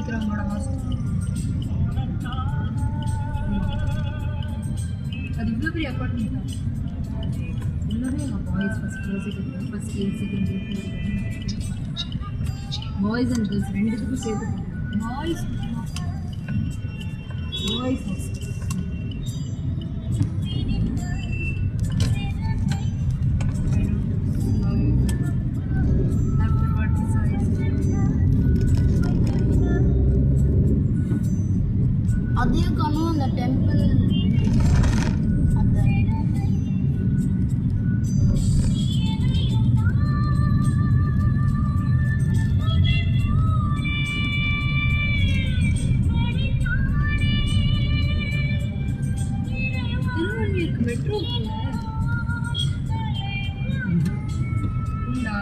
வைக்கிறவங்களோட hostel. அது இவ்வளோ பெரிய அப்பார்ட்மெண்ட்டா? உள்ளவே boys first floor first second boys and girls ரெண்டுத்துக்கும் சேர்த்து பாய்ஸ் ஹாஸ்டல். அதையும் காணும் அந்த டெம்பிள் அந்த திருவள்ளியூருக்கு மெட்ரோ உண்டா?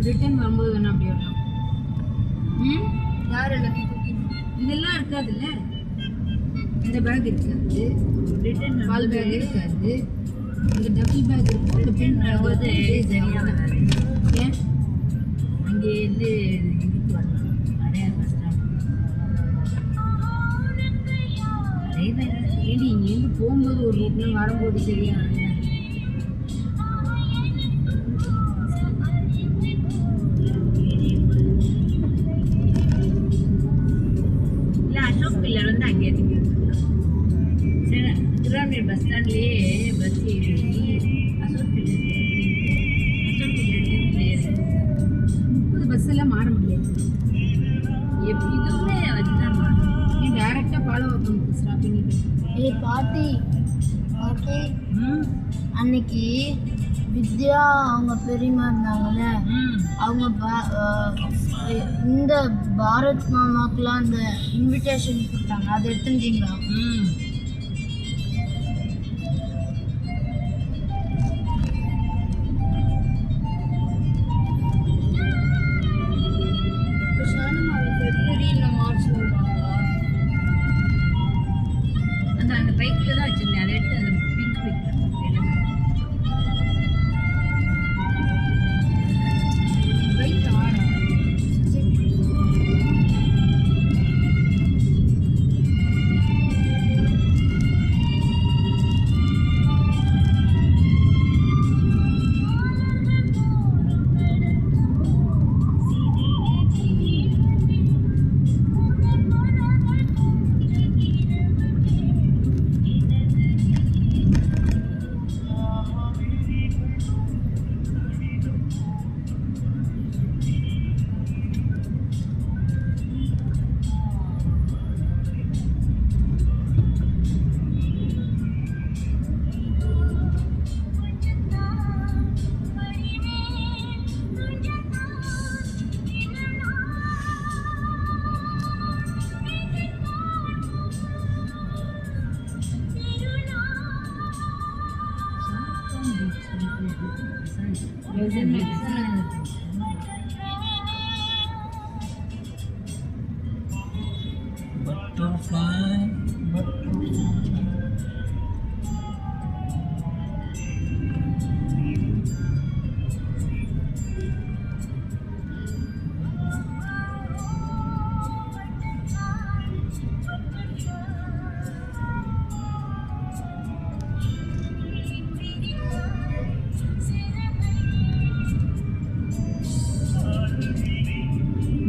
ரிட்டர்ன் வரும்போது வேணா அப்படி வரலாம். யார் எல்லாத்தையும் தூக்கி இதெல்லாம் இருக்காதுல்ல. இந்த பேக் இருக்காது, ரிட்டர்ன் கால் பேக் இருக்காது, இந்த டபுள் பேக் இருக்காது. பின் வரும்போது சரியாக வராது. ஏன் அங்கேருந்து இதுக்கு வரலாம் நிறையா பஸ் ஸ்டாண்ட் அதே மாதிரி ஏடி இங்கேருந்து போகும்போது ஒரு ரூட்லாம் வரும்போது சரியாக வராது. திருவாரூர் பஸ் ஸ்டாண்ட்லேயே பஸ் ஏறி அசோக் முப்பது பஸ் எல்லாம் மாற முடியாது. இதுவுமே வச்சுதான் மாறும். நீ டைரெக்டாக பாலவாக்கம் ஸ்டாப்பிங். பாட்டி பாட்டி அன்னைக்கு வித்யா அவங்க பெரியமா இருந்தாங்கல்ல, அவங்க இந்த பாரத் மாமாக்கெலாம் அந்த இன்விடேஷன் கொடுத்தாங்க. அதை எடுத்துட்டீங்களா? ஃபெப்ரவரி இல்லை மார்ச் வருவாங்களா? அந்த பைக்கில் தான் வச்சுருந்தேன். அதை எடுத்து அந்த பிங்க் வைக்கிறேன். பைக் ஆடா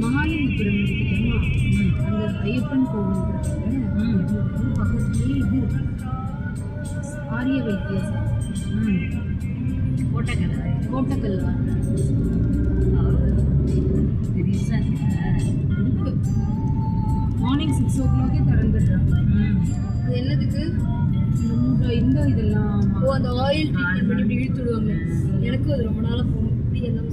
மகாலிங்கபுரம் இருக்குதுமா, அந்த ஐயப்பன் கோவில் பக்கத்துலேயே இது ஆரிய வைத்தியசாலை கோட்டக்கல்லா மார்னிங் 6 o'clock திறந்துடுறாங்க. அது என்னதுக்கு? இந்த இதெல்லாம் அந்த ஆயில் ட்ரீட்மெண்ட் பண்ணி இப்படி இழுத்துடுவாங்க. எனக்கு அது ரொம்ப நாளாக போகணும். இப்படி எல்லாம்